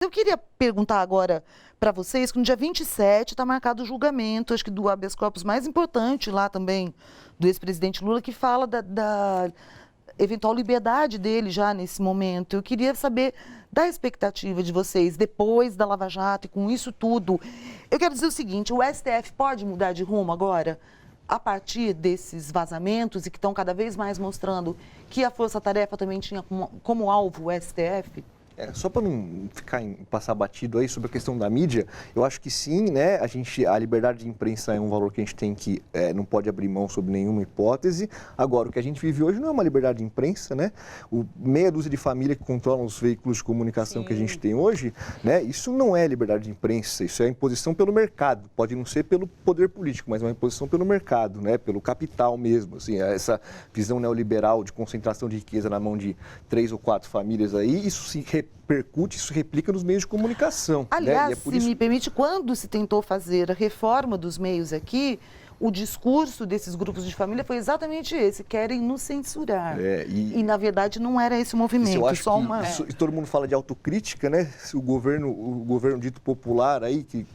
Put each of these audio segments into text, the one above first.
Eu queria perguntar agora para vocês que no dia 27 está marcado o julgamento, acho que do habeas corpus mais importante lá também, do ex-presidente Lula, que fala da eventual liberdade dele já nesse momento. Eu queria saber da expectativa de vocês, depois da Lava Jato e com isso tudo. Eu quero dizer o seguinte, o STF pode mudar de rumo agora? A partir desses vazamentos e que estão cada vez mais mostrando que a Força Tarefa também tinha como alvo o STF? Só para não passar batido aí sobre a questão da mídia, eu acho que sim, né? A liberdade de imprensa é um valor que a gente tem que não pode abrir mão sob nenhuma hipótese. Agora, o que a gente vive hoje não é uma liberdade de imprensa, né? Meia dúzia de família que controlam os veículos de comunicação que a gente tem hoje, né? Isso não é liberdade de imprensa, isso é imposição pelo mercado. Pode não ser pelo poder político, mas é uma imposição pelo mercado, né? Pelo capital mesmo, assim, essa visão neoliberal de concentração de riqueza na mão de 3 ou 4 famílias aí, isso se repercute, isso replica nos meios de comunicação. Aliás, né? se me permite, quando se tentou fazer a reforma dos meios aqui, o discurso desses grupos de família foi exatamente esse, querem nos censurar. E na verdade não era esse o movimento. Eu acho que todo mundo fala de autocrítica, né? Se o governo dito popular aí, que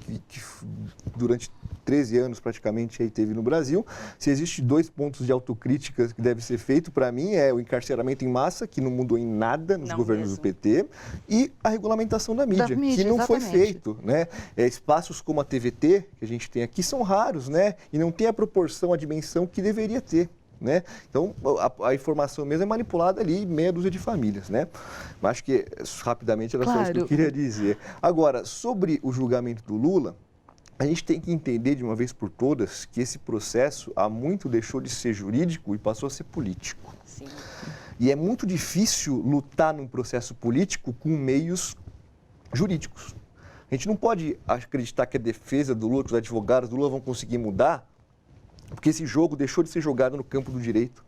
durante 13 anos praticamente aí teve no Brasil, se existe 2 pontos de autocrítica que deve ser feito, para mim, é o encarceramento em massa, que não mudou em nada nos governos do PT, e a regulamentação da mídia, que não foi feito, né? Espaços como a TVT, que a gente tem aqui, são raros, né? E não tem a proporção, a dimensão que deveria ter. Né? Então, a informação mesmo é manipulada ali em meia dúzia de famílias, né? Mas acho que, rapidamente, era só isso que eu queria dizer. Agora, sobre o julgamento do Lula, a gente tem que entender de uma vez por todas que esse processo há muito deixou de ser jurídico e passou a ser político. Sim. E é muito difícil lutar num processo político com meios jurídicos. A gente não pode acreditar que a defesa do Lula, que os advogados do Lula vão conseguir mudar, porque esse jogo deixou de ser jogado no campo do direito,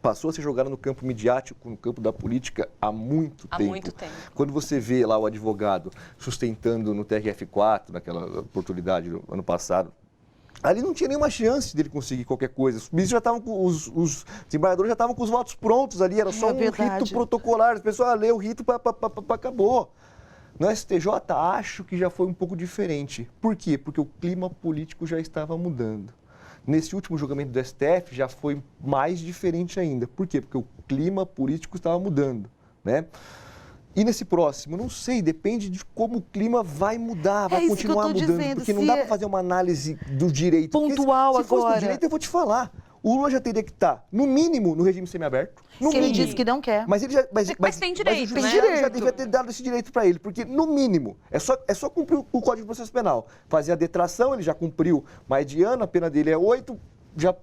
passou a ser jogado no campo midiático, no campo da política há muito tempo. Há muito tempo. Quando você vê lá o advogado sustentando no TRF4, naquela oportunidade do ano passado, ali não tinha nenhuma chance dele conseguir qualquer coisa. Os ministros já estavam os desembargadores já estavam com os votos prontos ali, era só um rito protocolar, as pessoas lê o rito, acabou. No STJ, acho que já foi um pouco diferente. Por quê? Porque o clima político já estava mudando. Nesse último julgamento do STF já foi mais diferente ainda. Por quê? Porque o clima político estava mudando, né? E nesse próximo, não sei, depende de como o clima vai mudar, vai continuar mudando. Porque não dá para fazer uma análise do direito. Pontual agora. Se fosse do direito, eu vou te falar. O Lula já teria que estar, no mínimo, no regime semiaberto. Ele disse que não quer. Mas tem direito, mas o judiciário já devia ter dado esse direito para ele, porque, no mínimo, é só cumprir o Código de Processo Penal. Fazer a detração, ele já cumpriu mais de ano, a pena dele é 8,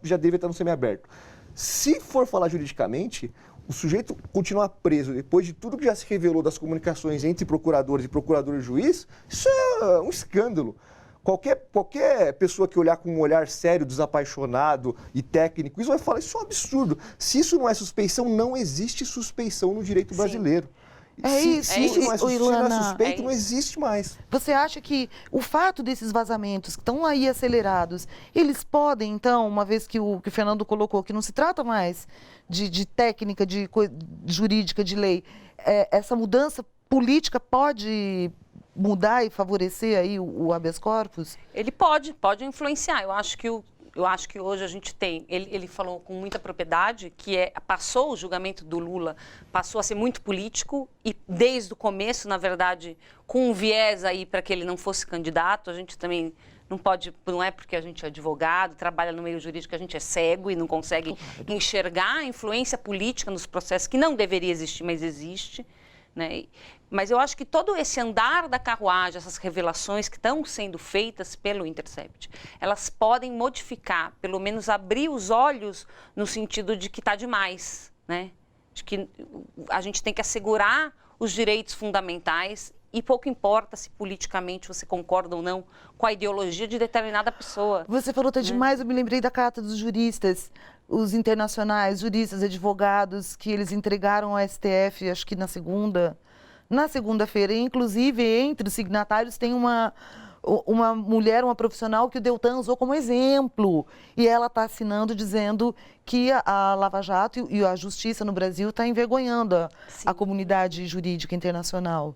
já deve estar no semiaberto. Se for falar juridicamente, o sujeito continuar preso depois de tudo que já se revelou das comunicações entre procuradores e procurador-juiz, isso é um escândalo. Qualquer pessoa que olhar com um olhar sério, desapaixonado e técnico, isso vai falar, isso é um absurdo. Se isso não é suspeição, não existe suspeição no direito brasileiro. Se isso não é suspeito, não existe mais. Você acha que o fato desses vazamentos que estão aí acelerados, eles podem, então, uma vez que o Fernando colocou, que não se trata mais de técnica, de jurídica, de lei, essa mudança política pode mudar e favorecer aí o habeas corpus? Ele pode influenciar. Eu acho que hoje a gente tem, ele falou com muita propriedade, que passou o julgamento do Lula, passou a ser muito político e desde o começo, na verdade, com um viés aí para que ele não fosse candidato. A gente também não é porque a gente é advogado, trabalha no meio jurídico, a gente é cego e não consegue enxergar a influência política nos processos que não deveria existir, mas existe. Né? Mas eu acho que todo esse andar da carruagem, essas revelações que estão sendo feitas pelo Intercept, elas podem modificar, pelo menos abrir os olhos no sentido de que está demais, né? De que a gente tem que assegurar os direitos fundamentais e pouco importa se politicamente você concorda ou não com a ideologia de determinada pessoa. Você falou tá demais, eu me lembrei da carta dos juristas, os internacionais, juristas, advogados, que eles entregaram ao STF, acho que na segunda-feira, inclusive entre os signatários tem uma mulher, uma profissional que o Deltan usou como exemplo, e ela está assinando dizendo que a Lava Jato e a justiça no Brasil está envergonhando a comunidade jurídica internacional.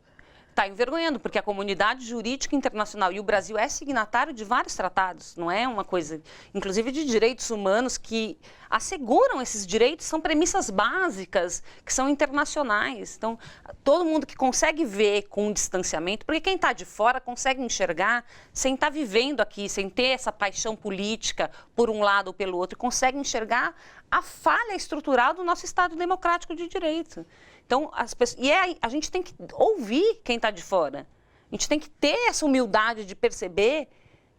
está envergonhando, porque a comunidade jurídica internacional e o Brasil é signatário de vários tratados, não é uma coisa, inclusive de direitos humanos que asseguram esses direitos, são premissas básicas que são internacionais. Então, todo mundo que consegue ver com um distanciamento, porque quem está de fora consegue enxergar sem estar vivendo aqui, sem ter essa paixão política por um lado ou pelo outro, consegue enxergar a falha estrutural do nosso Estado democrático de direito. Então, a gente tem que ouvir quem está de fora. A gente tem que ter essa humildade de perceber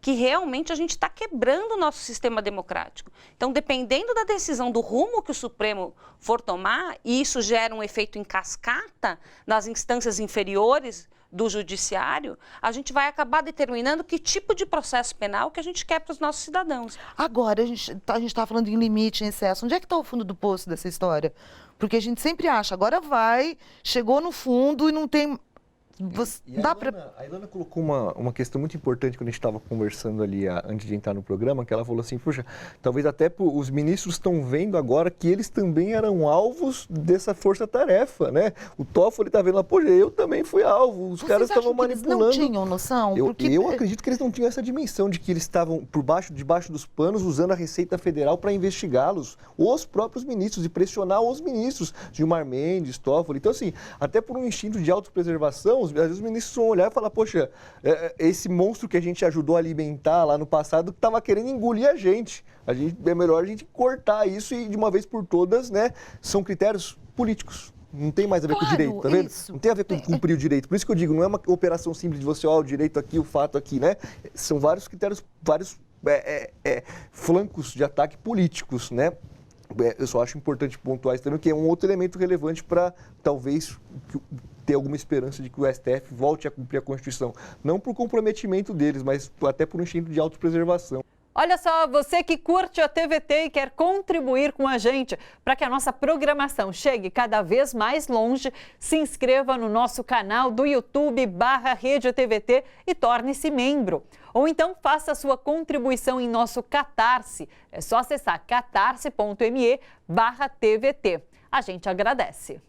que realmente a gente está quebrando o nosso sistema democrático. Então, dependendo da decisão, do rumo que o Supremo for tomar, e isso gera um efeito em cascata nas instâncias inferiores do judiciário, a gente vai acabar determinando que tipo de processo penal que a gente quer para os nossos cidadãos. Agora, a gente está falando em limite, em excesso. Onde é que está o fundo do poço dessa história? Porque a gente sempre acha, agora vai, chegou no fundo e não tem... A Ilana colocou uma questão muito importante quando a gente estava conversando ali antes de entrar no programa, que ela falou assim, puxa, talvez até os ministros estão vendo agora que eles também eram alvos dessa força-tarefa, né? O Toffoli está vendo lá, poxa, eu também fui alvo, os caras estavam manipulando. Eles não tinham noção? Eu acredito que eles não tinham essa dimensão de que eles estavam debaixo dos panos usando a Receita Federal para investigá-los, os próprios ministros, e pressionar os ministros, Gilmar Mendes, Toffoli. Então, assim, até por um instinto de autopreservação, às vezes os ministros vão olhar e falar, poxa, esse monstro que a gente ajudou a alimentar lá no passado estava querendo engolir a gente. É melhor a gente cortar isso e de uma vez por todas, né? São critérios políticos. Não tem mais a ver com o direito, tá vendo? Isso. Não tem a ver com cumprir o direito. Por isso que eu digo, não é uma operação simples de você, o direito aqui, o fato aqui, né? São vários critérios, vários flancos de ataque políticos, né? Eu só acho importante pontuar isso também, que é um outro elemento relevante para, talvez, ter alguma esperança de que o STF volte a cumprir a Constituição. Não por comprometimento deles, mas até por um instinto de autopreservação. Olha só, você que curte a TVT e quer contribuir com a gente para que a nossa programação chegue cada vez mais longe, se inscreva no nosso canal do YouTube /Rede TVT e torne-se membro. Ou então faça a sua contribuição em nosso Catarse. É só acessar catarse.me/TVT. A gente agradece.